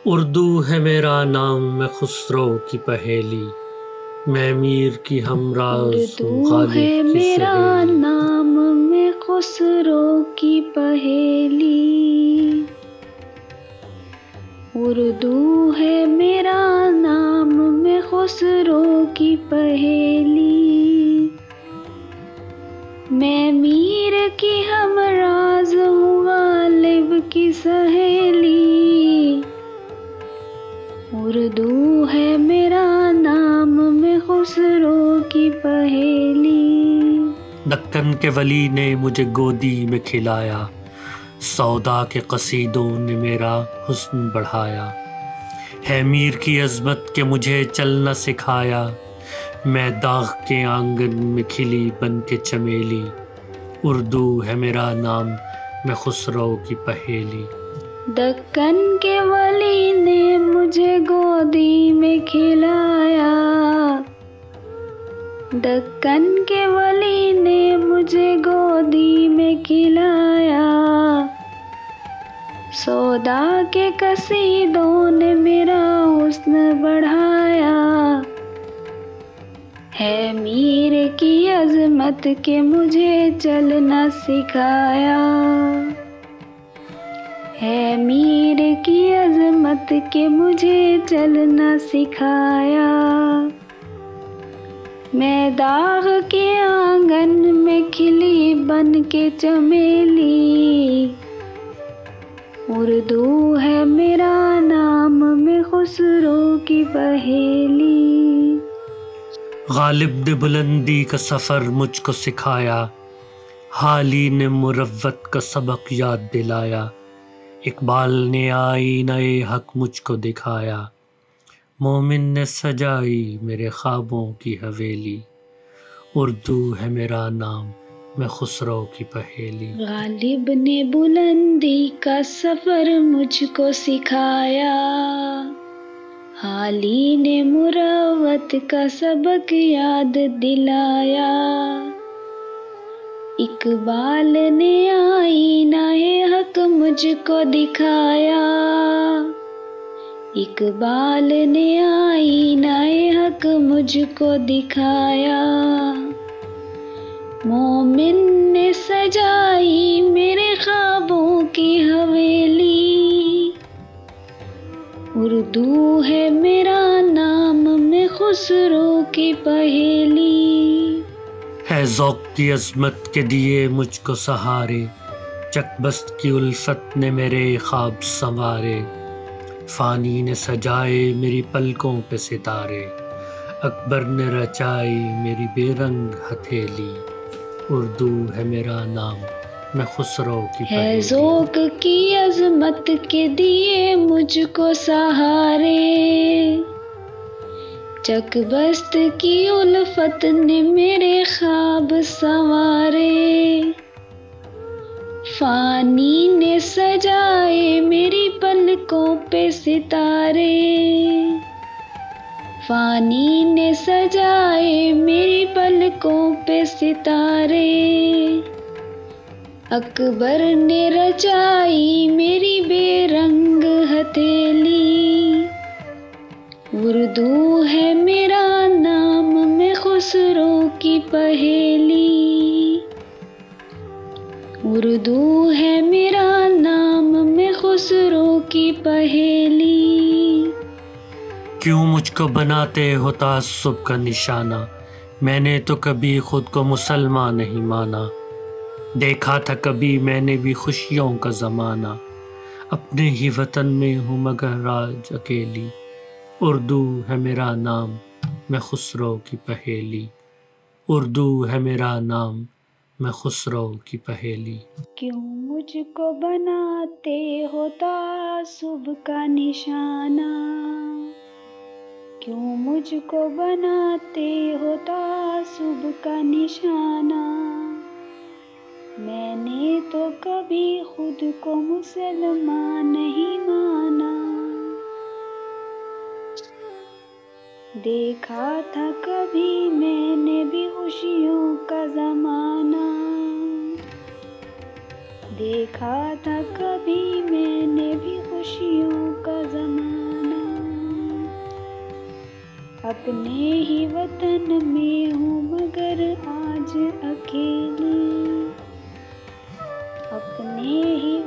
उर्दू है मेरा नाम, मैं खुसरो की पहेली, मैं मीर की हमराज हूँ उर्दू है गालिब की मेरा सहेली। नाम, मैं खुसरो की पहेली। उर्दू है मेरा नाम, मैं खुसरो की पहेली। मैं मीर की हमराज हूँ गालिब की सहेली। उर्दू है मेरा नाम, मैं खुसरो की पहेली। दक्कन के वली ने मुझे गोदी में खिलाया, सौदा के कसीदों ने मेरा हुस्न बढ़ाया। है मीर की अजमत के मुझे चलना सिखाया, मैं दाग के आंगन में खिली बन के चमेली। उर्दू है मेरा नाम, मैं खुसरो की पहेली। दक्कन के वली ने मुझे गोदी में खिलाया। दक्कन के वली ने मुझे गोदी में खिलाया। सौदा के कसीदों ने मेरा हुस्न बढ़ाया। है मीर की अजमत के मुझे चलना सिखाया। है मीर की अजमत के मुझे चलना सिखाया। मैं दाग के आंगन में खिली बन के चमेली। उर्दू है मेरा नाम, मैं खुसरो की पहेली। गालिब ने बुलंदी का सफ़र मुझको सिखाया, हाली ने मुरव्वत का सबक याद दिलाया। इकबाल ने आईने हक मुझको दिखाया, मोमिन ने सजाई मेरे ख्वाबों की हवेली। उर्दू है मेरा नाम, मैं खुसरो की पहेली। गालिब ने बुलंदी का सफर मुझको सिखाया। हाली ने मुरव्वत का सबक याद दिलाया। इकबाल ने आईना-ए हक मुझको दिखाया। इकबाल ने आईना-ए हक मुझको दिखाया। मोमिन ने सजाई मेरे ख्वाबों की हवेली। उर्दू है मेरा नाम, मैं खुसरो की पहेली। है ज़ौक़ की अज़मत के दिए मुझको सहारे, चकबस्त की उल्फत ने मेरे ख्वाब संवारे। फ़ानी ने सजाए मेरी पलकों पे सितारे, अकबर ने रचाई मेरी बेरंग हथेली। उर्दू है मेरा नाम, मैं खुसरो की है पहेली। ज़ौक़ की अज़मत के दिए मुझको सहारे, चकबस्त की उल्फत ने मेरे ख्वाब संवारे। फ़ानी ने सजाए मेरी पलकों पे सितारे। फ़ानी ने सजाए मेरी पलकों पे सितारे। अकबर ने रचाई मेरी बेरंग हथेली। उर्दू है मेरा नाम, मैं खुसरो की पहेली। उर्दू है मेरा नाम, मैं खुसरो की पहेली। क्यों मुझको बनाते हो तासुब का निशाना, मैंने तो कभी खुद को मुसलमान नहीं माना। देखा था कभी मैंने भी खुशियों का ज़माना, अपने ही वतन में हूँ मगर आज अकेली। उर्दू है मेरा नाम, मैं खुसरो की पहेली। उर्दू है मेरा नाम, मैं खुसरो की पहेली। क्यों मुझको बनाते हो तासुब का निशाना। क्यों मुझको बनाते हो तासुब का निशाना। मैंने तो कभी खुद को मुसलमान नहीं माना। देखा था कभी मैंने भी खुशियों का ज़माना। देखा था कभी मैंने भी खुशियों का ज़माना। अपने ही वतन में हूँ मगर आज अकेली, अपने ही